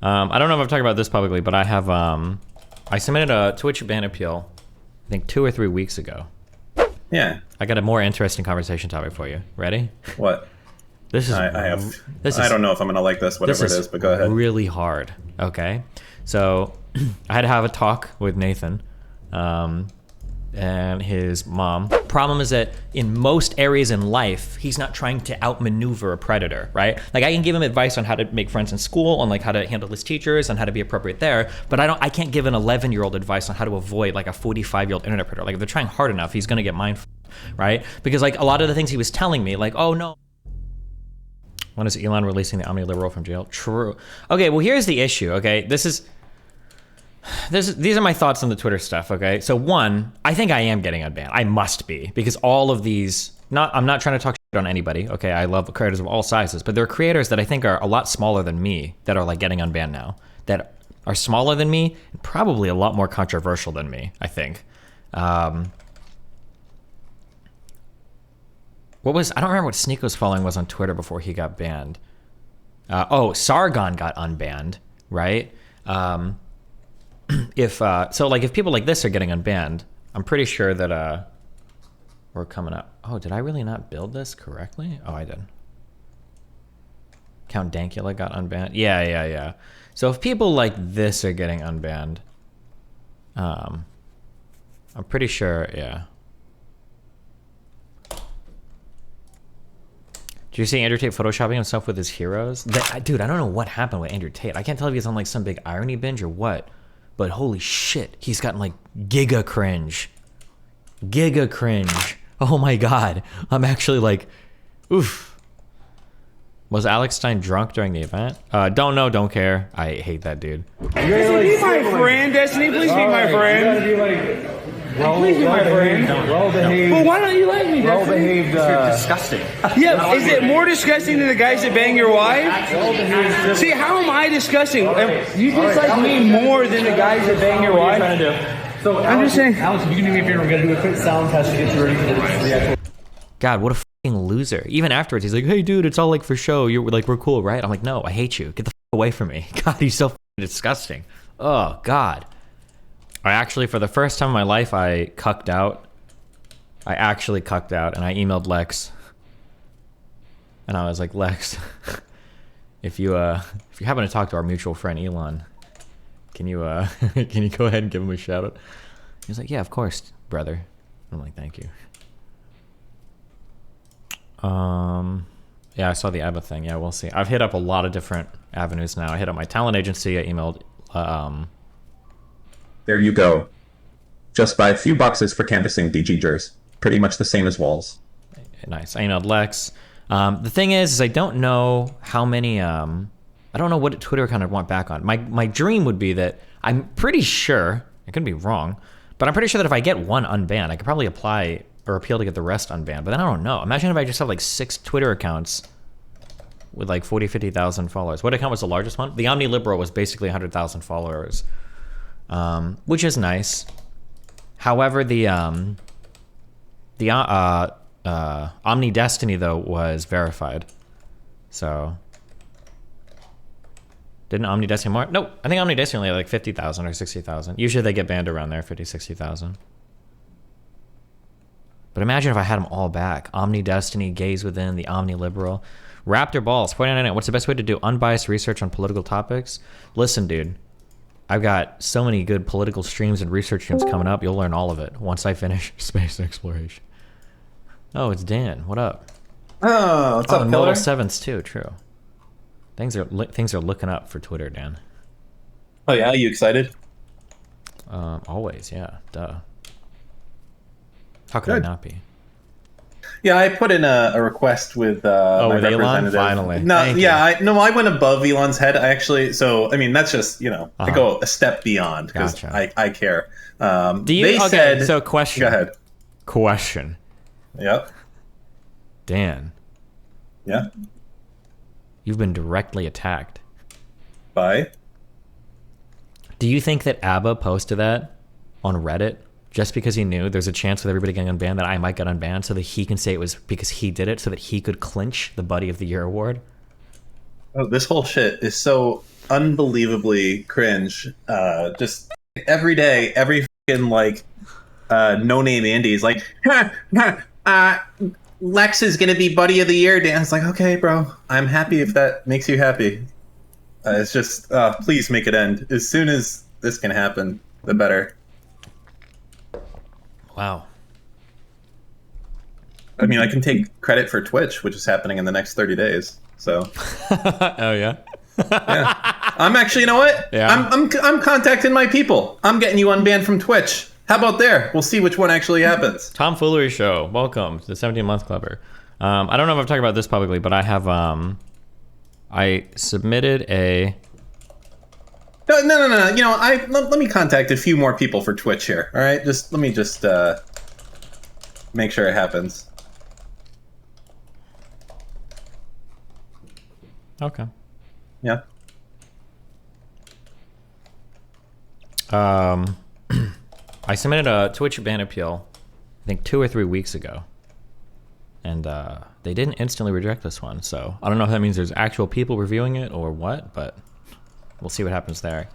I don't know if I've talked about this publicly, but I have I submitted a Twitch ban appeal, I think 2 or 3 weeks ago. Yeah. I got a more interesting conversation topic for you. Ready? What? This is. I don't know if I'm gonna like this, whatever it is, but go ahead. Really hard. Okay. So I had to have a talk with Nathan and his mom. Problem is that in most areas in life, he's not trying to outmaneuver a predator, right? Like I can give him advice on how to make friends in school, on like how to handle his teachers, and how to be appropriate there, but I can't give an 11-year-old advice on how to avoid like a 45-year-old internet predator. Like if they're trying hard enough, he's gonna get mindful, right? Because like a lot of the things he was telling me, like, oh no, when is Elon releasing the Omni-Liberal from jail? True. Okay, well here's the issue, okay? These are my thoughts on the Twitter stuff, okay? So one, I think I am getting unbanned. I must be, because all of these, I'm not trying to talk shit on anybody, okay? I love creators of all sizes, but there are creators that I think are a lot smaller than me that are like getting unbanned now, that are smaller than me, and probably a lot more controversial than me, I think. I don't remember what Sneako's following was on Twitter before he got banned. Sargon got unbanned, right? If people like this are getting unbanned, I'm pretty sure that we're coming up. Oh, did I really not build this correctly? Oh, I did. Count Dankula got unbanned. Yeah. So if people like this are getting unbanned, I'm pretty sure, yeah. Do you see Andrew Tate photoshopping himself with his heroes? Dude, I don't know what happened with Andrew Tate. I can't tell if he's on like some big irony binge or what. But holy shit, he's gotten like giga cringe. Giga cringe. Oh my god. I'm actually like, oof. Was Alex Stein drunk during the event? Don't know, don't care. I hate that dude. Destiny, be my friend. Destiny, please be my friend. Please be my friend. Well behaved. Well, why don't you like me, Well Destiny? behaved. You're disgusting. Yeah, is it more disgusting than the guys that bang your wife? See, how am I disgusting? You dislike me more than the guys that bang your wife? So I'm just saying. Alex, if you can do me a favor, we're gonna do a quick sound test to get you ready for the actual. God, what a fucking loser. Even afterwards, he's like, hey dude, it's all like for show. You're like, we're cool, right? I'm like, no, I hate you. Get the away from me. God, he's so disgusting. Oh, God. I actually, for the first time in my life, I cucked out. I actually cucked out, and I emailed Lex. And I was like, Lex, if you happen to talk to our mutual friend Elon, can you go ahead and give him a shout out? He was like, yeah, of course, brother. I'm like, thank you. Yeah, I saw the ABBA thing. Yeah, we'll see. I've hit up a lot of different avenues now. I hit up my talent agency. I emailed. There you go. Just buy a few boxes for canvassing DG jurs. Pretty much the same as walls. Nice. I emailed Lex. The thing is I don't know how many. I don't know what Twitter account I'd want back on. My dream would be that I'm pretty sure. I could be wrong, but I'm pretty sure that if I get one unbanned, I could probably apply or appeal to get the rest unbanned. But then I don't know. Imagine if I just have like 6 Twitter accounts with like 40, 50,000 followers. What account was the largest one? The Omni-Liberal was basically 100,000 followers, which is nice. However, the Omni Destiny though was verified. So didn't Omni Destiny more? Nope. I think Omni Destiny only had like 50,000 or 60,000. Usually they get banned around there, 50, 60,000. But imagine if I had them all back. Omni Destiny, Gaze Within, the Omni-Liberal. Raptor Balls, 4999. What's the best way to do unbiased research on political topics? Listen, dude. I've got so many good political streams and research streams coming up. You'll learn all of it once I finish space exploration. Oh, it's Dan. What up? Oh, what's up, and Killer? Model 7s too, true. Things are looking up for Twitter, Dan. Oh yeah, you excited? Always, yeah. Duh. How could I not be? Yeah, I put in a request with my with Elon? representative. Finally. No, Thank yeah, I went above Elon's head. I actually, so I mean, that's just I go a step beyond because Gotcha. I care. Do you? They Okay, said, so question. Go ahead. Question. Yep. Dan, Yeah. you've been directly attacked. Bye. Do you think that ABBA posted that on Reddit just because he knew there's a chance with everybody getting unbanned that I might get unbanned so that he can say it was because he did it so that he could clinch the Buddy of the Year award? Oh, this whole shit is so unbelievably cringe. Just every day, every fucking like no-name Andy's like, Lex is gonna be Buddy of the Year. Dan, it's like, okay, bro, I'm happy if that makes you happy. It's just, please make it end as soon as this can happen. The better. Wow. I mean, I can take credit for Twitch, which is happening in the next 30 days. So, Oh yeah. yeah, I'm actually, you know what? Yeah. I'm contacting my people. I'm getting you unbanned from Twitch. How about there? We'll see which one actually happens. Tomfoolery Show. Welcome to the 17-month clubber. I don't know if I've talked about this publicly, but I have I submitted a. No. You know, let me contact a few more people for Twitch here. All right, let me make sure it happens. Okay. Yeah. I submitted a Twitch ban appeal, I think 2 or 3 weeks ago, and they didn't instantly reject this one. So I don't know if that means there's actual people reviewing it or what, but we'll see what happens there.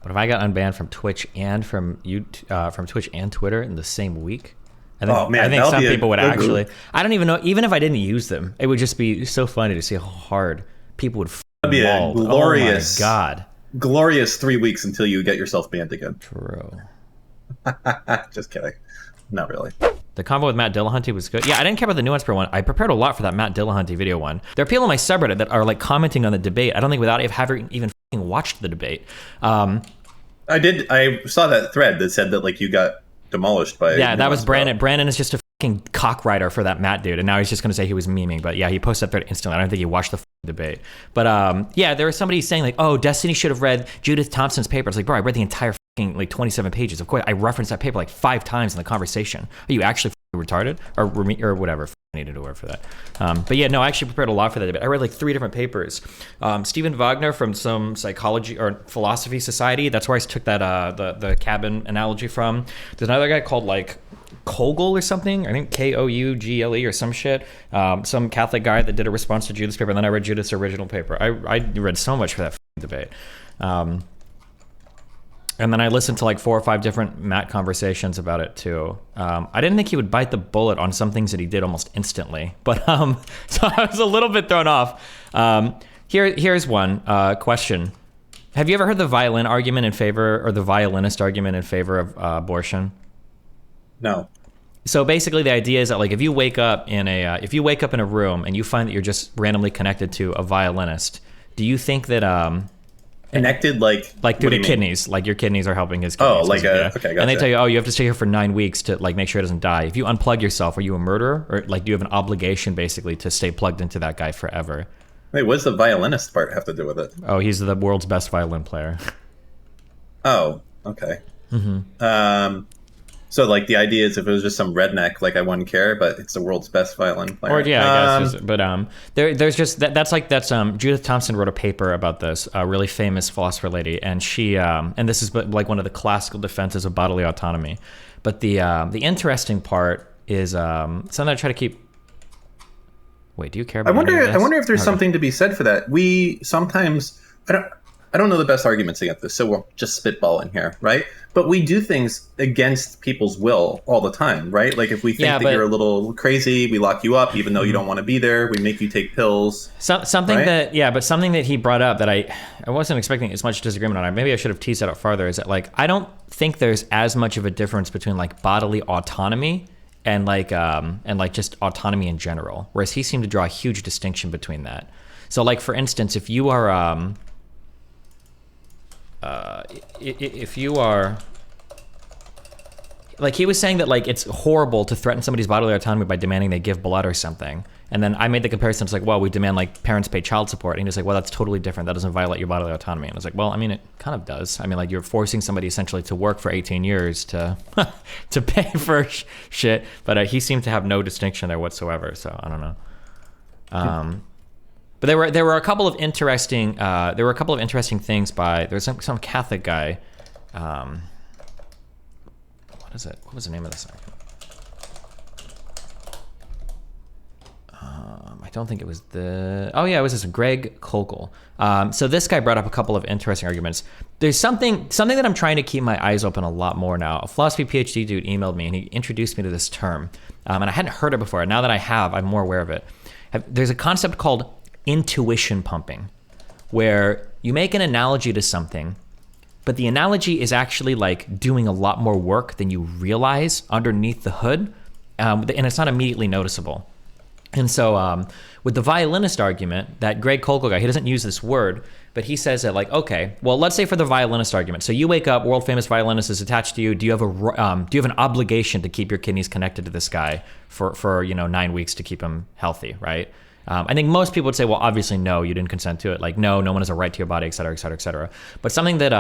But if I got unbanned from Twitch and from Twitch and Twitter in the same week, I think some people would actually. I don't even know. Even if I didn't use them, it would just be so funny to see how hard people would. That'd be a glorious, oh my God, glorious 3 weeks until you get yourself banned again. True. Just kidding. Not really. The convo with Matt Dillahunty was good. Yeah, I didn't care about the nuance per one. I prepared a lot for that Matt Dillahunty video one. There are people on my subreddit that are like commenting on the debate. I don't think without having even fucking watched the debate. I saw that thread that said that like you got demolished by. Yeah, that was Brandon. Brandon is just a fucking cock writer for that Matt dude, and now he's just going to say he was memeing. But yeah, he posted that thread instantly. I don't think he watched the fucking debate. But yeah, there was somebody saying like, oh, Destiny should have read Judith Thompson's paper. It's like, bro, I read the entire fucking like 27 pages. Of course, I referenced that paper like 5 times in the conversation. Are you actually retarded or whatever? I needed a word for that. But yeah, no, I actually prepared a lot for that debate. I read like 3 different papers. Stephen Wagner from some psychology or philosophy society. That's where I took that the cabin analogy from. There's another guy called like Kogel or something. I think Kougle or some shit. Some Catholic guy that did a response to Judith's paper, and then I read Judith's original paper. I read so much for that debate. And then I listened to like 4 or 5 different Matt conversations about it too. I didn't think he would bite the bullet on some things that he did almost instantly, but so I was a little bit thrown off. Here's one question: have you ever heard the violin argument in favor, or the violinist argument in favor of abortion? No. So basically, the idea is that like if you wake up in a room and you find that you're just randomly connected to a violinist, do you think that connected like through the kidneys, like your kidneys are helping his kidneys? Oh, like okay, gotcha. And they tell you, oh, you have to stay here for 9 weeks to like make sure it doesn't die. If you unplug yourself, are you a murderer, or like do you have an obligation basically to stay plugged into that guy forever? Wait, what does the violinist part have to do with it? Oh, he's the world's best violin player. Oh, okay. Mm-hmm. So like the idea is if it was just some redneck, like I wouldn't care, but it's the world's best violin player. Or yeah, I guess. But there's just that's Judith Thompson wrote a paper about this, a really famous philosopher lady, and she and this is like one of the classical defenses of bodily autonomy. But the interesting part is something I try to keep. Wait, do you care about? I wonder if there's something to be said for that. We sometimes I don't know the best arguments against this, so we'll just spitball in here, right? But we do things against people's will all the time, right? Like if we think that you're a little crazy, we lock you up even though you don't want to be there. We make you take pills. Something right? But something that he brought up that I wasn't expecting as much disagreement on. Maybe I should have teased that out farther. Is that like I don't think there's as much of a difference between like bodily autonomy and like just autonomy in general. Whereas he seemed to draw a huge distinction between that. So like for instance, if you are if you are like he was saying that like it's horrible to threaten somebody's bodily autonomy by demanding they give blood or something, and then I made the comparison. It's like, well, we demand like parents pay child support, and he's like, well, that's totally different. That doesn't violate your bodily autonomy. And I was like, well, I mean, it kind of does. I mean, like you're forcing somebody essentially to work for 18 years to to pay for shit. But he seemed to have no distinction there whatsoever. So I don't know. But there were a couple of interesting things by there's some Catholic guy. What is it? What was the name of this argument? I don't think it was oh yeah, it was this Greg Koukl. So this guy brought up a couple of interesting arguments. There's something that I'm trying to keep my eyes open a lot more now. A philosophy PhD dude emailed me and he introduced me to this term. And I hadn't heard it before. Now that I have, I'm more aware of it. There's a concept called intuition pumping, where you make an analogy to something, but the analogy is actually like doing a lot more work than you realize underneath the hood, and it's not immediately noticeable. And so with the violinist argument, that Greg Koukl guy, he doesn't use this word, but he says that like, okay, well, let's say for the violinist argument. So you wake up, world famous violinist is attached to you. Do you have an obligation to keep your kidneys connected to this guy for 9 weeks to keep him healthy, right? I think most people would say, well, obviously, no, you didn't consent to it. Like, no one has a right to your body, et cetera, et cetera, et cetera. But something that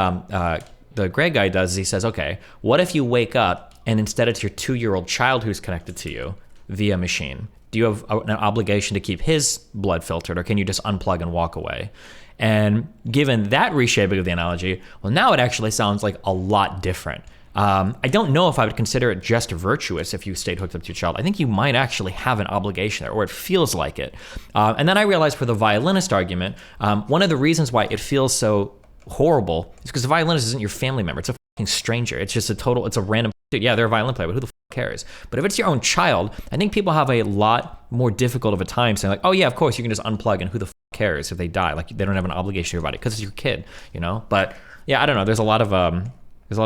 the Greg guy does is he says, okay, what if you wake up and instead it's your 2-year-old child who's connected to you via machine? Do you have an obligation to keep his blood filtered, or can you just unplug and walk away? And given that reshaping of the analogy, well, now it actually sounds like a lot different. I don't know if I would consider it just virtuous if you stayed hooked up to your child. I think you might actually have an obligation there, or it feels like it. And then I realized for the violinist argument, one of the reasons why it feels so horrible is because the violinist isn't your family member. It's a fucking stranger. It's just it's a random dude. Yeah, they're a violin player, but who the fuck cares? But if it's your own child, I think people have a lot more difficult of a time saying like, oh yeah, of course you can just unplug and who the fuck cares if they die? Like they don't have an obligation to your body because it's your kid, But yeah, I don't know. There's a lot of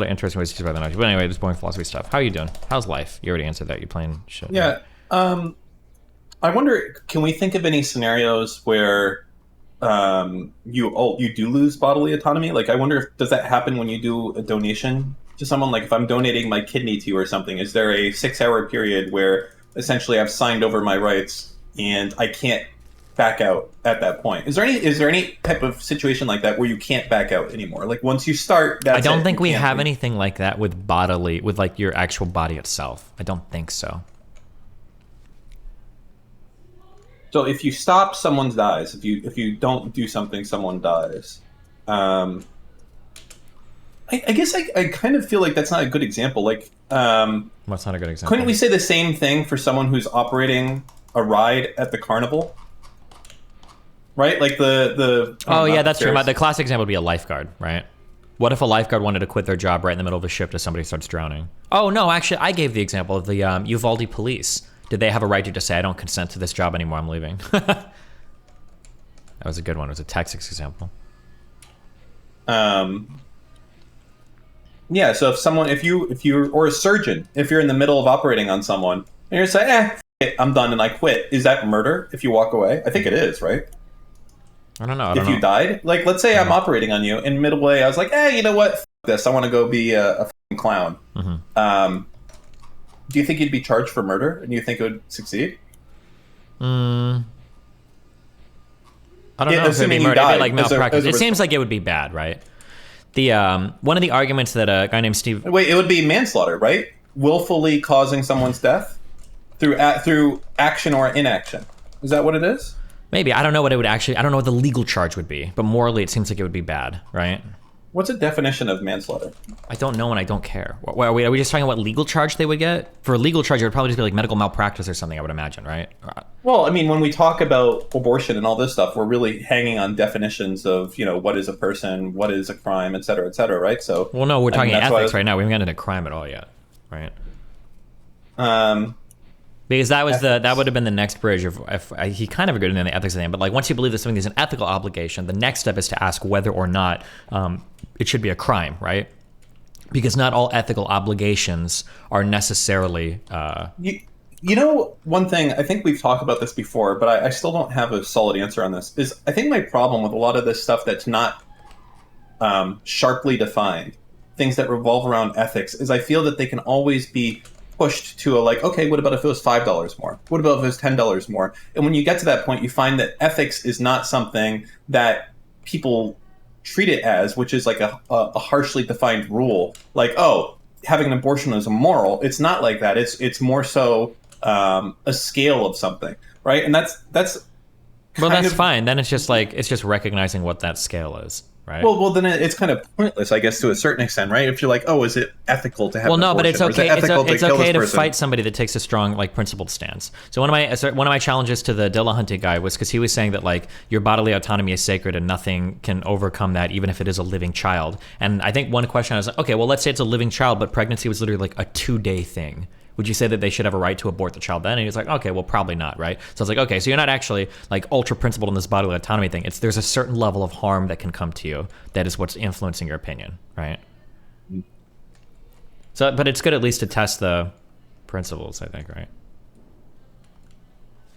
interesting ways to talk about that. But anyway, this boring philosophy stuff. How are you doing? How's life? You already answered that. You're playing shit. Yeah. I wonder, can we think of any scenarios where you do lose bodily autonomy? Like, I wonder, does that happen when you do a donation to someone? Like, if I'm donating my kidney to you or something, is there a 6-hour period where essentially I've signed over my rights and I can't back out at that point? Is there any type of situation like that where you can't back out anymore? Like once you start, that's I don't think we have anything like that with like your actual body itself. I don't think so. So if you stop, someone dies. If you don't do something, someone dies. I guess I kind of feel like that's not a good example. Like, what's not a good example? Couldn't we say the same thing for someone who's operating a ride at the carnival? Right, like the. Oh yeah, that's true. The classic example would be a lifeguard, right? What if a lifeguard wanted to quit their job right in the middle of a shift as somebody starts drowning? Oh no, actually, I gave the example of the Uvalde police. Did they have a right to just say, "I don't consent to this job anymore. I'm leaving"? That was a good one. It was a Texas example. Yeah. So if you're or a surgeon, if you're in the middle of operating on someone and you're saying, f it, I'm done and I quit, is that murder if you walk away? I think it is, right? I don't know. If you died, like let's say I'm operating on you in midway, I was like, you know what? F this. I want to go be a f***ing clown. Mm-hmm. Do you think you'd be charged for murder, and do you think it would succeed? I don't know if it'd be murder. It'd be like malpractice. It seems like it would be bad, right? The one of the arguments that a guy named Steve. Wait, it would be manslaughter, right? Willfully causing someone's death through action or inaction. Is that what it is? Maybe. I don't know what it would actually. I don't know what the legal charge would be, but morally, it seems like it would be bad, right? What's a definition of manslaughter? I don't know, and I don't care. Are we just talking about what legal charge they would get? For a legal charge, it would probably just be like medical malpractice or something, I would imagine, right? Well, I mean, when we talk about abortion and all this stuff, we're really hanging on definitions of, what is a person, what is a crime, et cetera, right? So, well, no, we're talking ethics right now. We haven't gotten into crime at all yet, right? Because that would have been the next bridge. If he kind of agreed in the ethics thing, but like once you believe that something is an ethical obligation, the next step is to ask whether or not it should be a crime, right? Because not all ethical obligations are necessarily. One thing, I think we've talked about this before, but I still don't have a solid answer on this. Is I think my problem with a lot of this stuff that's not sharply defined, things that revolve around ethics, is I feel that they can always be pushed to okay, what about if it was $5 more? What about if it was $10 more? And when you get to that point, you find that ethics is not something that people treat it as, which is like a harshly defined rule. Like, having an abortion is immoral. It's not like that. It's more so a scale of something, right? And that's well, that's fine. Then it's just recognizing what that scale is. right? Well, then it's kind of pointless, I guess, to a certain extent, right? If you're like, oh, is it ethical to have? Well, no, but it's abortion? Or is it okay. ethical It's kill okay this to person? fight somebody that takes a strong, like, principled stance. So one of my challenges to the Dillahunty guy was because he was saying that, like, your bodily autonomy is sacred and nothing can overcome that, even if it is a living child. And I think one question I was like, okay, well, let's say it's a living child, but pregnancy was literally like a 2-day thing. Would you say that they should have a right to abort the child then? And he was like, okay, well, probably not, right? So I was like, okay, so you're not actually like ultra principled in this bodily autonomy thing. There's a certain level of harm that can come to you that is what's influencing your opinion, right? So, but it's good at least to test the principles, I think, right?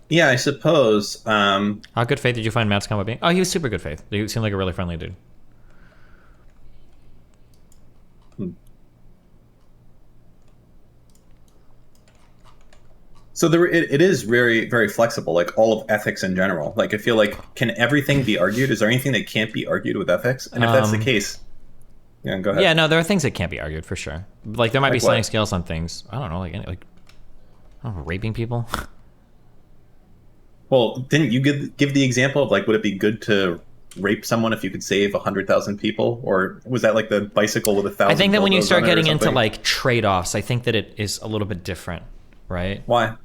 Yeah, I suppose. How good faith did you find Matt's combo being? Oh, he was super good faith. He seemed like a really friendly dude. So it is very, very flexible, like all of ethics in general. Like, I feel like, can everything be argued? Is there anything that can't be argued with ethics? And if that's the case, yeah, go ahead. Yeah, no, there are things that can't be argued for sure. Like there might be Like sliding what? scales on things. I don't know, I don't know, raping people. Well, didn't you give the example of like, would it be good to rape someone if you could save 100,000 people? Or was that like the bicycle with 1,000? I think that when you dildos start on it or getting into something? like trade-offs, I think that it is a little bit different, right? Why?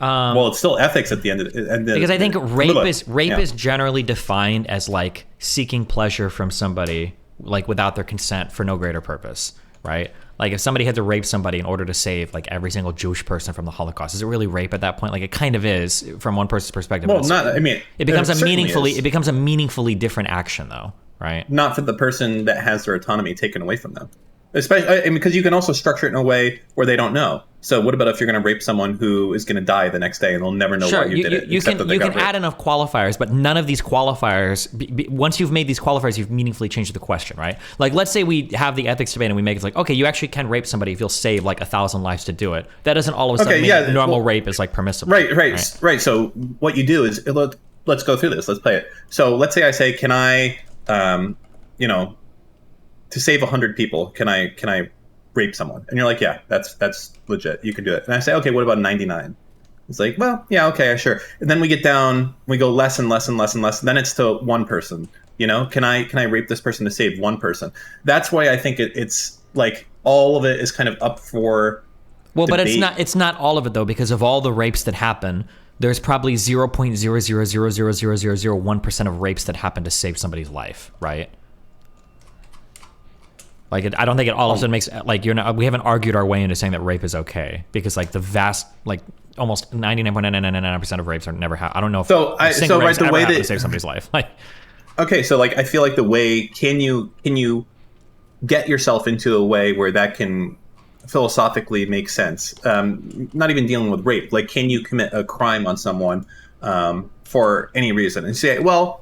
Well, it's still ethics at the end of it. Because I think rape Yeah. is generally defined as like seeking pleasure from somebody like without their consent for no greater purpose, right? Like if somebody had to rape somebody in order to save like every single Jewish person from the Holocaust, is it really rape at that point? Like it kind of is from one person's perspective. Well, but not. I mean, it becomes a certainly meaningfully is. it becomes a meaningfully different action though, right? Not for the person that has their autonomy taken away from them. Especially I mean, because you can also structure it in a way where they don't know. So what about if you're going to rape someone who is going to die the next day and they'll never know why you did it? You except that can they you got can raped? add enough qualifiers, but none of these qualifiers. Once you've made these qualifiers, you've meaningfully changed the question, right? Like, let's say we have the ethics debate and we make it like, okay, you actually can rape somebody if you'll save like 1,000 lives to do it. That doesn't all of a sudden Okay, mean yeah, normal well, rape is like permissible. Right. So what you do is let's go through this. Let's play it. So let's say I say, can I, to save 100 people, can I rape someone? And you're like, yeah, that's legit. You can do it. And I say, okay, what about 99? It's like, well, yeah, okay, sure. And then we get down, we go less and less and less and less. Then it's to one person. Can I rape this person to save one person? That's why I think it's like all of it is kind of up for. Well, but debate. it's not all of it though, because of all the rapes that happen, there's probably 0.0000001% of rapes that happen to save somebody's life, right? Like, I don't think it all of a sudden makes like we haven't argued our way into saying that rape is okay because like the vast like almost 99.999% of rapes are never I don't know if a single rape ever happened to save somebody's life. Like, okay, so like I feel like the way can you get yourself into a way where that can philosophically make sense? Not even dealing with rape. Like, can you commit a crime on someone for any reason and say, well,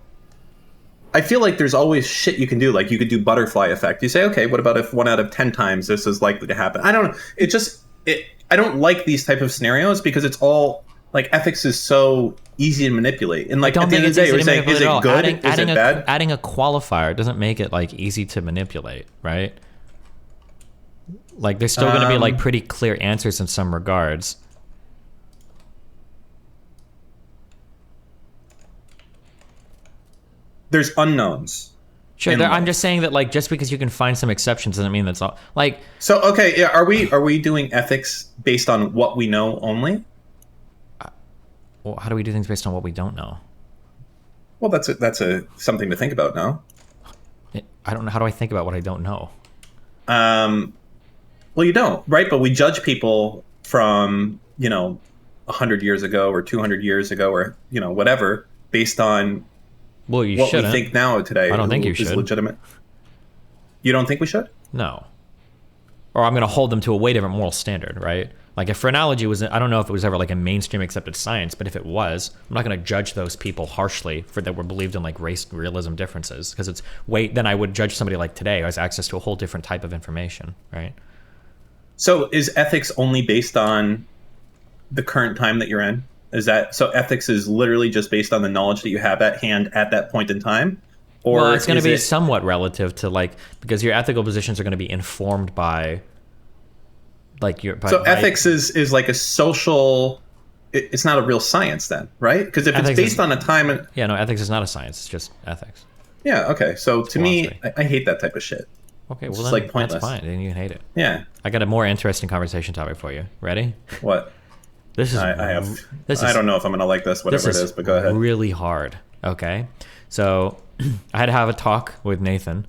I feel like there's always shit you can do. Like you could do butterfly effect. You say, okay, what about if 1 out of 10 times this is likely to happen? I don't know. I don't like these type of scenarios because it's all like ethics is so easy to manipulate. And like I don't at the think end of it's the day, easy we're to saying, is manipulate at it all. good? Is Adding it bad? Adding a qualifier doesn't make it like easy to manipulate, right? Like there's still going to be like pretty clear answers in some regards. There's unknowns. Sure, in I'm life. just saying that like just because you can find some exceptions doesn't mean that's all. Like, So okay, yeah, are we doing ethics based on what we know only? well, how do we do things based on what we don't know? Well, that's a something to think about now. I don't know. How do I think about what I don't know? Well, you don't, right? But we judge people from 100 years ago or 200 years ago or whatever based on Well, you what shouldn't. we think now today. I don't think you is should. legitimate. You don't think we should? No. Or I'm going to hold them to a way different moral standard, right? Like if phrenology was, I don't know if it was ever like a mainstream accepted science, but if it was, I'm not going to judge those people harshly for that were believed in like race realism differences because it's then I would judge somebody like today who has access to a whole different type of information, right? So is ethics only based on the current time that you're in? Is that so? Ethics is literally just based on the knowledge that you have at hand at that point in time, or Well, it's going to is be it- somewhat relative to like because your ethical positions are going to be informed by like your. So ethics is like a social. It's not a real science then, right? Because if Ethics it's based is- on a time, Yeah, no, ethics is not a science. It's just ethics. Yeah. Okay. So to me, Philosophy. I hate that type of shit. Okay, It's well just, then like, pointless. that's fine. Then you can hate it. Yeah. I got a more interesting conversation topic for you. Ready? What? This is I have. This I is don't know if I'm gonna like this. Whatever this it is, but go ahead. really hard. Okay, so I had to have a talk with Nathan,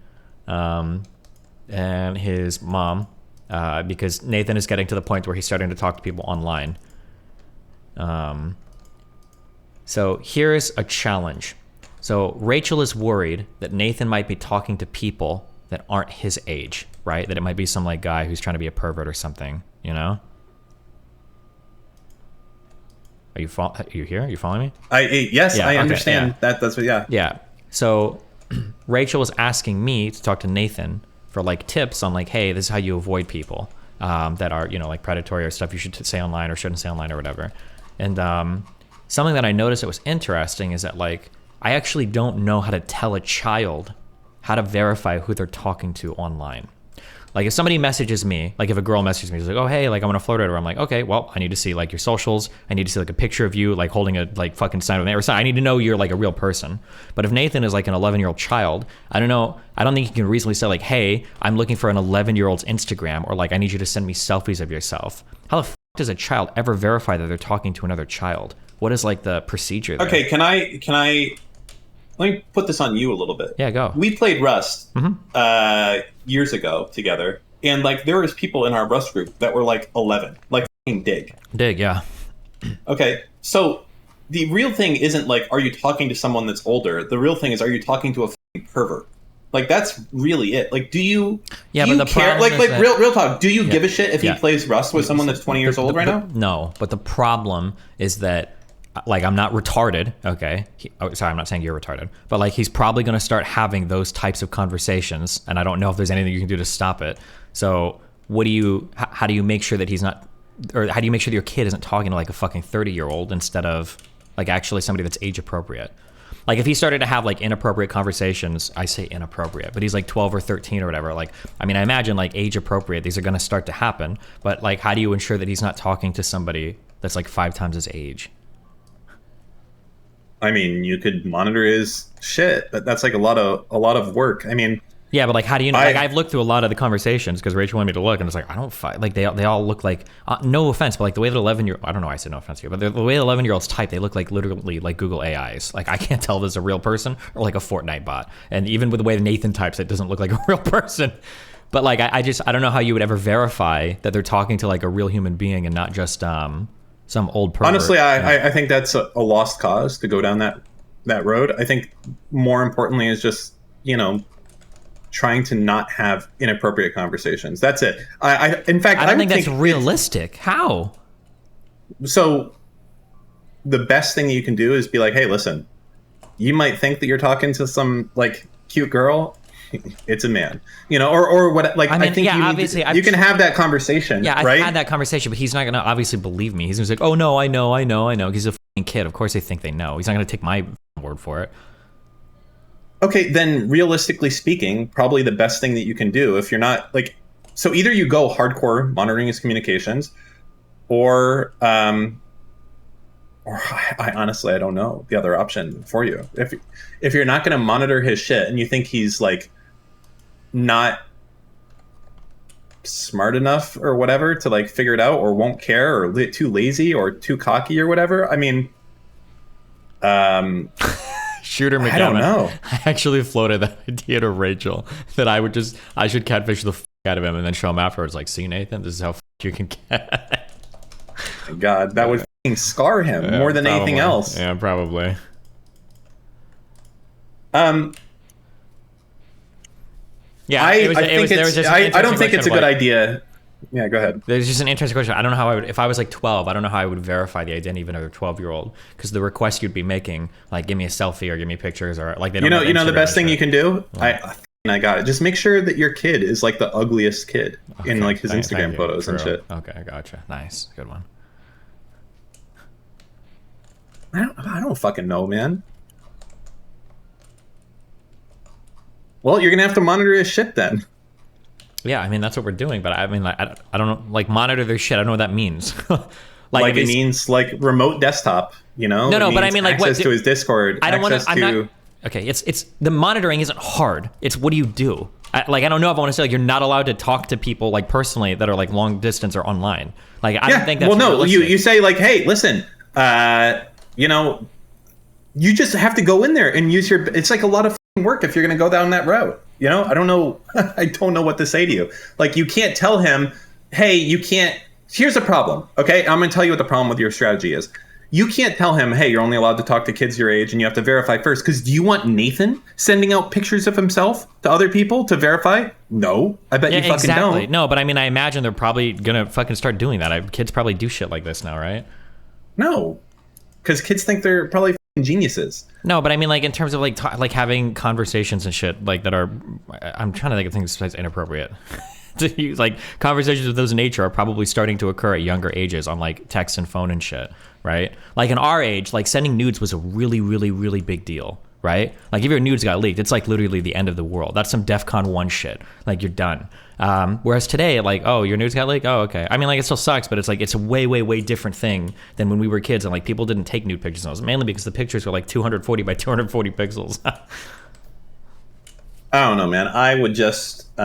and his mom, because Nathan is getting to the point where he's starting to talk to people online. So here's a challenge. So Rachel is worried that Nathan might be talking to people that aren't his age, right? That it might be some like guy who's trying to be a pervert or something, you know? Are you here? Are you following me? Yes, Yeah, I okay, understand yeah. that. That's what. Yeah. Yeah. So Rachel was asking me to talk to Nathan for like tips on like, hey, this is how you avoid people that are, you know, like predatory or stuff you should say online or shouldn't say online or whatever. And something that I noticed that was interesting is that like I actually don't know how to tell a child how to verify who they're talking to online. Like if somebody messages me, like if a girl messages me, she's like, oh, hey, like I want to flirt with her. I'm like, okay, well, I need to see like your socials. I need to see like a picture of you, like holding a like fucking sign of name or something. I need to know you're like a real person. But if Nathan is like an 11-year-old child, I don't know. I don't think you can reasonably say like, hey, I'm looking for an 11-year-old's Instagram, or like I need you to send me selfies of yourself. How the fuck does a child ever verify that they're talking to another child? What is like the procedure there? Okay. Can I? Let me put this on you a little bit. Yeah, go. We played Rust years ago together, and like there was people in our Rust group that were like 11, like f***ing Dig. Dig, yeah. Okay, so the real thing isn't like, are you talking to someone that's older? The real thing is, are you talking to a f***ing pervert? Like that's really it. Like, do you? Yeah, do but you the care? problem Like is that- real talk. Do you give a shit if Yeah. he plays Rust with someone that's 20 years old right now? No, but the problem is that, like, I'm not retarded, okay? Sorry, I'm not saying you're retarded, but like, he's probably going to start having those types of conversations, and I don't know if there's anything you can do to stop it. So, how do you make sure that he's not, or how do you make sure that your kid isn't talking to like a fucking 30-year-old instead of like actually somebody that's age appropriate? Like if he started to have like inappropriate conversations, I say inappropriate, but he's like 12 or 13 or whatever. Like, I mean, I imagine like age appropriate, these are going to start to happen, but like, how do you ensure that he's not talking to somebody that's like 5 times his age? I mean, you could monitor his shit, but that's like a lot of work. I mean, Yeah, but like, how do you know? Like, I've looked through a lot of the conversations because Rachel wanted me to look, and it's like, I don't fight. Like, they all look like, no offense, but like the way that 11-year, I don't know why I said no offense here, but the way the 11-year-olds type, they look like literally like Google AIs. Like, I can't tell if it's a real person or like a Fortnite bot. And even with the way Nathan types, it doesn't look like a real person. But like, I don't know how you would ever verify that they're talking to like a real human being and not just some old pervert. honestly, I think that's a lost cause to go down that road. I think more importantly is just, you know, trying to not have inappropriate conversations. That's it. In fact, I don't think that's it's- realistic. How? So the best thing you can do is be like, hey, listen, you might think that you're talking to some like cute girl. It's a man, you know, or what? Like, I mean, I think yeah, you, obviously, you can have that conversation. Yeah, I've right? had that conversation, but he's not going to obviously believe me. He's going to be like, oh, no, I know. He's a fucking kid. Of course they think they know. He's not going to take my word for it. Okay, then realistically speaking, probably the best thing that you can do if you're not like, so either you go hardcore monitoring his communications, or I honestly, I don't know the other option for you. If you're not going to monitor his shit and you think he's like not smart enough or whatever to like figure it out, or won't care, or too lazy or too cocky or whatever, I mean, Shooter McGowan. I don't know. I actually floated that idea to Rachel that I should catfish the out of him and then show him afterwards. Like, see, Nathan, this is how you can get. God, that would f***ing scar him more than anything else. Yeah, probably. Yeah, I it was- it was- there was just an don't interesting think it's a question good of, like, idea. Yeah, go ahead. There's just an interesting question. I don't know how I would, if I was like 12, I don't know how I would verify the identity of another 12-year-old, because the request you'd be making, like, give me a selfie or give me pictures, or like, they don't have You know the Instagram best thing and you shit. can do? I got it. Just make sure that your kid is like the ugliest kid in like his Thank Instagram you. photos and True. shit. Okay, I gotcha. Nice. Good one. I don't fucking know, man. Well, you're gonna have to monitor his shit then. Yeah, I mean, that's what we're doing, but I mean, like, I don't know, like, monitor their shit. I don't know what that means. Like if it it's- means like remote desktop, you know? No, It but I means mean, like, what access to his Discord. I don't want access to. I'm not. okay, it's the monitoring isn't hard. It's what do you do? I don't know if I want to say like you're not allowed to talk to people like personally that are like long distance or online. Like I don't think that's realistic. You say like, hey, listen, you know, you just have to go in there and use your. It's like a lot of work if you're going to go down that route. You know, I don't know. I don't know what to say to you. Like you can't tell him, hey, you can't. Here's the problem. Okay, I'm going to tell you what the problem with your strategy is. You can't tell him, hey, you're only allowed to talk to kids your age and you have to verify first. Because do you want Nathan sending out pictures of himself to other people to verify? No, I bet you fucking don't. No, but I mean, I imagine they're probably going to fucking start doing that. Kids probably do shit like this now, right? No, because kids think they're probably fucking geniuses. No, but I mean, like in terms of like like having conversations and shit like that are, I'm trying to think of things besides inappropriate. To use like conversations of those nature are probably starting to occur at younger ages on like text and phone and shit, right? Like in our age, like sending nudes was a really, really, really big deal, right? Like if your nudes got leaked, it's like literally the end of the world. That's some DEFCON 1 shit. Like you're done. Whereas today, like, oh, your nudes got leaked? Oh, okay. I mean, like it still sucks, but it's like it's a way, way, way different thing than when we were kids and like people didn't take nude pictures. And it was mainly because the pictures were like 240 by 240 pixels. I don't know, man. I would just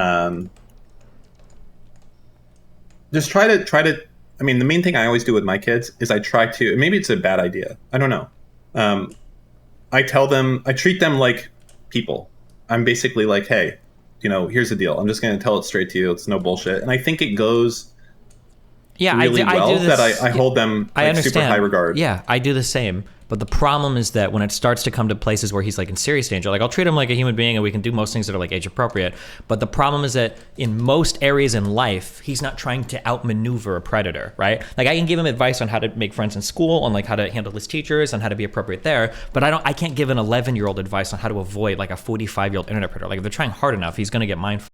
try to. I mean, the main thing I always do with my kids is I try to. Maybe it's a bad idea. I don't know. I treat them like people. I'm basically like, hey, you know, here's the deal. I'm just going to tell it straight to you. It's no bullshit. And I think it goes really well I do this, that I hold them like, super high regard. Yeah, I do the same. But the problem is that when it starts to come to places where he's like in serious danger, like I'll treat him like a human being and we can do most things that are like age appropriate. But the problem is that in most areas in life, he's not trying to outmaneuver a predator, right? Like I can give him advice on how to make friends in school, on like how to handle his teachers, on how to be appropriate there. But I can't give an 11-year-old advice on how to avoid like a 45-year-old internet predator. Like if they're trying hard enough, he's going to get mindful.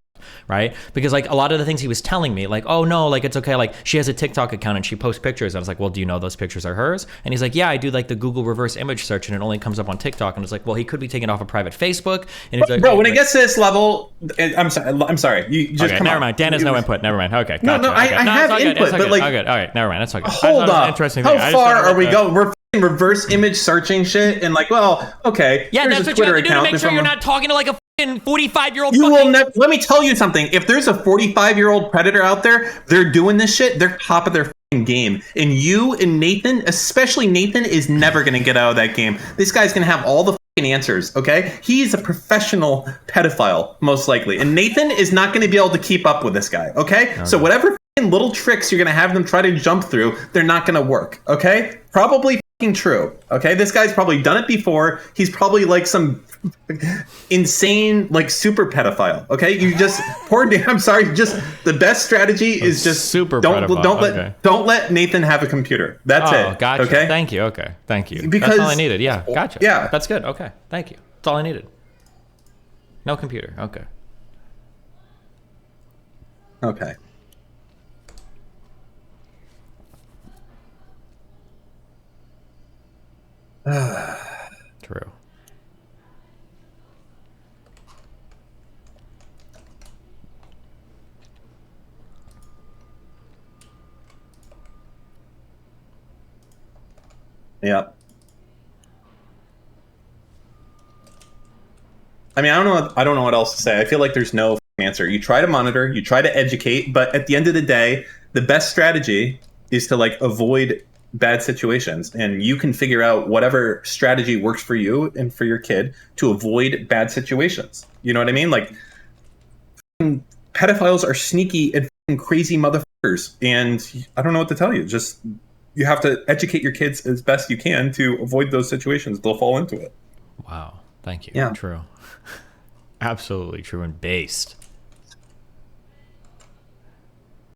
Right? Because like a lot of the things he was telling me, like, oh no, like it's okay, like she has a TikTok account and she posts pictures. I was like, well, do you know those pictures are hers? And he's like, yeah, I do like the Google reverse image search and it only comes up on TikTok. And it's like, well, he could be taking off a private Facebook. And it's like, bro, when it gets to this level, I'm sorry. You just okay, never mind. Dan has no input. Never mind. Okay, gotcha. No, I have input, but like, okay, all right, never mind. That's okay. Hold up. Interesting How far are we going? We're reverse image searching shit and like, well, okay. Yeah, that's what you have to do to make sure you're not talking to like a 45-year-old. You will never. Let me tell you something. If there's a 45-year-old predator out there, they're doing this shit. They're top of their game. And you and Nathan, especially Nathan, is never going to get out of that game. This guy's going to have all the answers. Okay, he's a professional pedophile, most likely, and Nathan is not going to be able to keep up with this guy. Okay, so whatever little tricks you're going to have them try to jump through, they're not going to work. Okay, probably true. Okay, this guy's probably done it before. He's probably like some insane like super pedophile. Okay, you just I'm sorry, just the best strategy is just super don't let Nathan have a computer. That's it. Gotcha. Okay, thank you. Okay, thank you. Because that's all I needed. Yeah, gotcha. Yeah, that's good. Okay, thank you. That's all I needed. No computer. Okay. Okay. True. Yeah. I mean, I don't know what else to say. I feel like there's no answer. You try to monitor, you try to educate, but at the end of the day, the best strategy is to like avoid bad situations, and you can figure out whatever strategy works for you and for your kid to avoid bad situations. You know what I mean? Like, pedophiles are sneaky and crazy motherfuckers, and I don't know what to tell you. Just you have to educate your kids as best you can to avoid those situations. They'll fall into it. Wow, thank you. Yeah, true. Absolutely true and based.